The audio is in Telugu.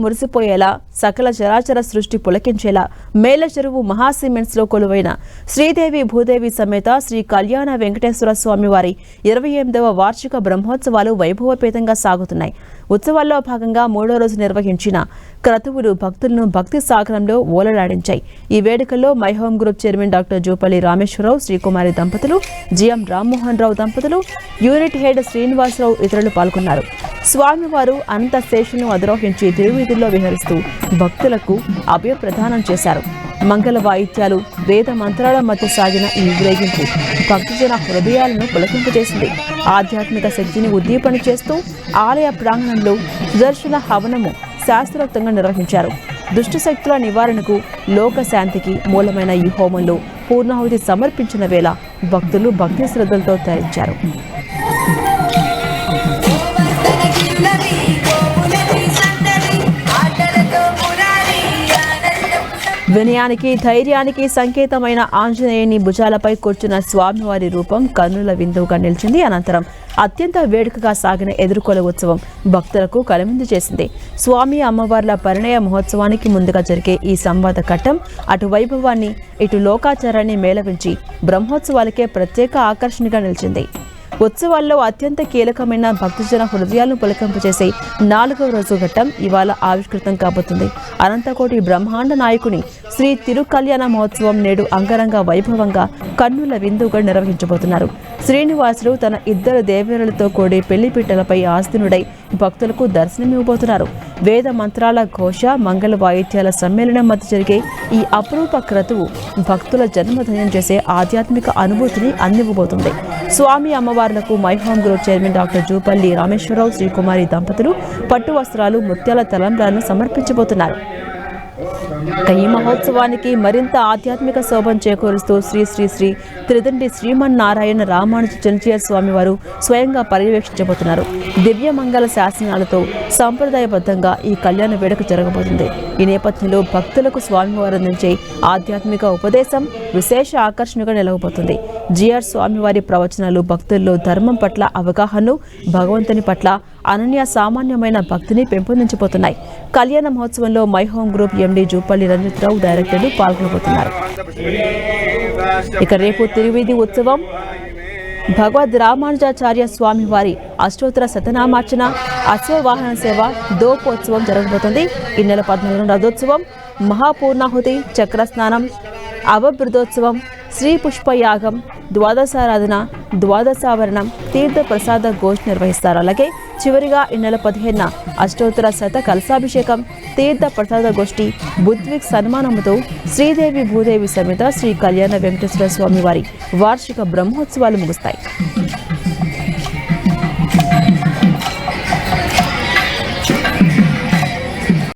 మురిసిపోయేలా సకల చరాచర సృష్టి పులకించేలా మేల చెరువు మహాసిమెంట్స్ లో కొలువైన శ్రీదేవి భూదేవి సమేత శ్రీ కళ్యాణ వెంకటేశ్వర స్వామి వారి 28వ వార్షిక బ్రహ్మోత్సవాలు వైభవపేతంగా సాగుతున్నాయి. ఉత్సవాల్లో భాగంగా 3వ రోజు నిర్వహించిన క్రతువులు భక్తులను భక్తి సాగరంలో ఓలలాడించాయి. ఈ వేడుకల్లో My Home Group chairman doctor Jupalli Rameshwar Rao, Srikumari దంపతులు, జిఎం రామ్మోహన్ రావు దంపతులు, యూనిట్ హెడ్ శ్రీనివాసరావు ఇతరులు పాల్గొన్నారు. స్వామివారు అనంత శేషును అధిరోహించి తిరువీధుల్లో విహరిస్తూ భక్తులకు అభయప్రదానం చేశారు. మంగళ వాయిద్యాలు, వేద మంత్రాల మధ్య సాగిన ఈ ఊరేగింపు భక్తజన హృదయాలను పులకింపజేసింది. ఆధ్యాత్మిక శక్తిని ఉద్దీపన చేస్తూ ఆలయ ప్రాంగణంలో సుదర్శన హవనము శాస్త్రోక్తంగా నిర్వహించారు. దుష్ట శక్తుల నివారణకు, లోక శాంతికి మూలమైన ఈ హోమంలో పూర్ణాహుతి సమర్పించిన వేళ భక్తులు భక్తి శ్రద్ధలతో తరించారు. వినయానికి, ధైర్యానికి సంకేతమైన ఆంజనేయుని భుజాలపై కూర్చున్న స్వామివారి రూపం కన్నుల విందువుగా నిలిచింది. అనంతరం అత్యంత వేడుకగా సాగిన ఎదుర్కొల ఉత్సవం భక్తులకు కనువిందు చేసింది. స్వామి అమ్మవార్ల పరిణయ మహోత్సవానికి ముందుగా జరిగే ఈ సంవాద ఘట్టం అటు వైభవాన్ని, ఇటు లోకాచారాన్ని మేళవించి బ్రహ్మోత్సవాలకే ప్రత్యేక ఆకర్షణగా నిలిచింది. ఉత్సవాల్లో అత్యంత కీలకమైన భక్తజన హృదయాలను పులకింపచేసే 4వ రోజు ఘట్టం ఇవాళ ఆవిష్కృతం కాబోతుంది. అనంతకోటి బ్రహ్మాండ నాయకుని శ్రీ తిరుకల్యాణ మహోత్సవం నేడు అంగరంగ వైభవంగా కన్నుల విందుగా నిర్వహించబోతున్నారు. శ్రీనివాసుడు తన 2 దేవేరులతో కూడి పెళ్లిపీటలపై ఆసీనుడై భక్తులకు దర్శనమివ్వబోతున్నారు. వేద మంత్రాల ఘోష, మంగళ వాయిద్యాల సమ్మేళనం మధ్య జరిగే ఈ అపురూప క్రతువు భక్తుల జన్మధన్యం చేసే ఆధ్యాత్మిక అనుభూతిని అందివ్వబోతుంది. స్వామి అమ్మవార్లకు My Home Group chairman doctor Jupalli Rameshwar Rao, Srikumari దంపతులు పట్టు వస్త్రాలు, ముత్యాల తలంబ్రాలను సమర్పించబోతున్నారు. ఈ మహోత్సవానికి మరింత ఆధ్యాత్మిక శోభం చేకూరుస్తూ శ్రీ శ్రీ శ్రీ త్రిదండి శ్రీమన్నారాయణ రామానుజ చెంచియర్ స్వామివారు స్వయంగా పర్యవేక్షించబోతున్నారు. దివ్య మంగళ శాసనాలతో సంప్రదాయబద్ధంగా ఈ కళ్యాణ వేడుక జరగబోతుంది. ఈ నేపథ్యంలో భక్తులకు స్వామివారు అందించే ఆధ్యాత్మిక ఉపదేశం విశేష ఆకర్షణగా నిలవబోతుంది. జిఆర్ స్వామివారి ప్రవచనాలు భక్తుల్లో ధర్మం పట్ల అవగాహనను, భగవంతుని పట్ల అనన్య సామాన్యమైన భక్తిని పెంపొందించబోతున్నాయి. కళ్యాణ మహోత్సవంలో My Home Group MD Jupalli Ranjit Rao డైరెక్టర్లు పాల్గొనబోతున్నారు. ఇక రేపు తిరువీధి ఉత్సవం, భగవద్ రామానుజాచార్య స్వామి వారి అష్టోత్తర శతనామార్చన, అశ్వవాహన సేవ, దోపోత్సవం జరగబోతుంది. ఈ నెల 14 రథోత్సవం, మహాపూర్ణాహుతి, చక్రస్నానం, అవబృదోత్సవం, శ్రీ పుష్పయాగం, ద్వాదశారాధన, ద్వాదశావరణం, తీర్థ ప్రసాద ఘోష్ నిర్వహిస్తారు. అలాగే చివరిగా ఈ నెల 15న అష్టోత్తర శత కలశాభిషేకం, తీర్థ ప్రసాద గోష్ఠి, బుద్విక్ సన్మానముతో శ్రీదేవి భూదేవి సమేత శ్రీ కళ్యాణ వెంకటేశ్వర స్వామి వారి వార్షిక బ్రహ్మోత్సవాలు ముగుస్తాయి.